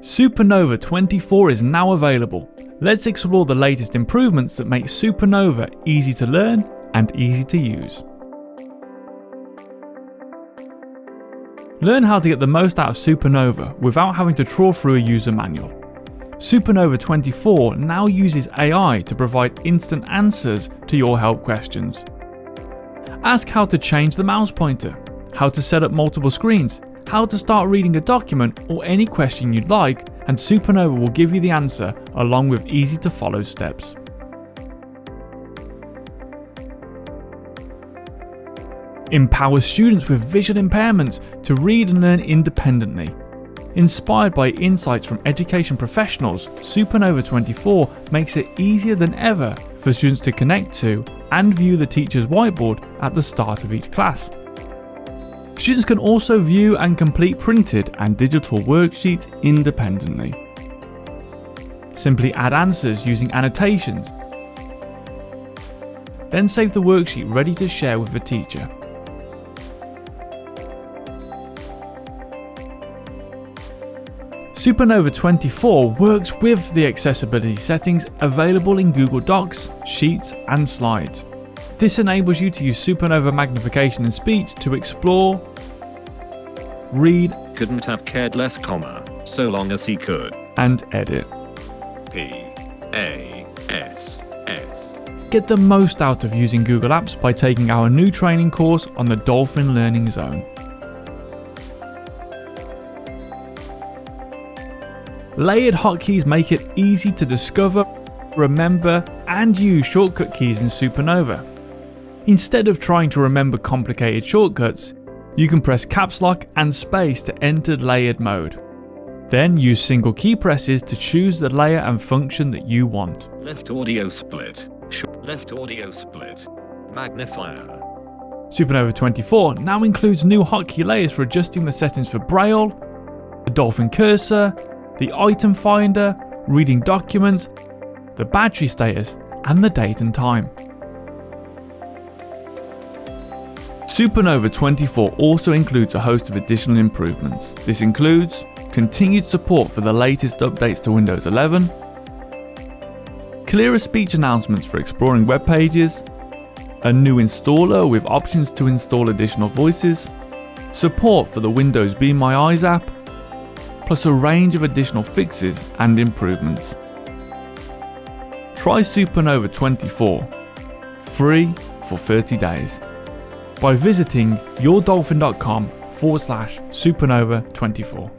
SuperNova 24 is now available. Let's explore the latest improvements that make SuperNova easy to learn and easy to use. Learn how to get the most out of SuperNova without having to trawl through a user manual. SuperNova 24 now uses AI to provide instant answers to your help questions. Ask how to change the mouse pointer, how to set up multiple screens, how to start reading a document, or any question you'd like, and SuperNova will give you the answer along with easy to follow steps. Empower students with visual impairments to read and learn independently. Inspired by insights from education professionals, SuperNova 24 makes it easier than ever for students to connect to and view the teacher's whiteboard at the start of each class. Students can also view and complete printed and digital worksheets independently. Simply add answers using annotations, then save the worksheet ready to share with the teacher. SuperNova 24 works with the accessibility settings available in Google Docs, Sheets and Slides. This enables you to use SuperNova Magnification and Speech to explore, read, couldn't have cared less, so long as he could, and edit. PASS. Get the most out of using Google Apps by taking our new training course on the Dolphin Learning Zone. Layered hotkeys make it easy to discover, remember, and use shortcut keys in SuperNova. Instead of trying to remember complicated shortcuts, you can press caps lock and space to enter layered mode. Then use single key presses to choose the layer and function that you want. Left audio split, left audio split, magnifier. SuperNova 24 now includes new hotkey layers for adjusting the settings for Braille, the Dolphin cursor, the item finder, reading documents, the battery status, and the date and time. SuperNova 24 also includes a host of additional improvements. This includes continued support for the latest updates to Windows 11, clearer speech announcements for exploring web pages, a new installer with options to install additional voices, support for the Windows Be My Eyes app, plus a range of additional fixes and improvements. Try SuperNova 24 free for 30 days by visiting yourdolphin.com/SuperNova 24.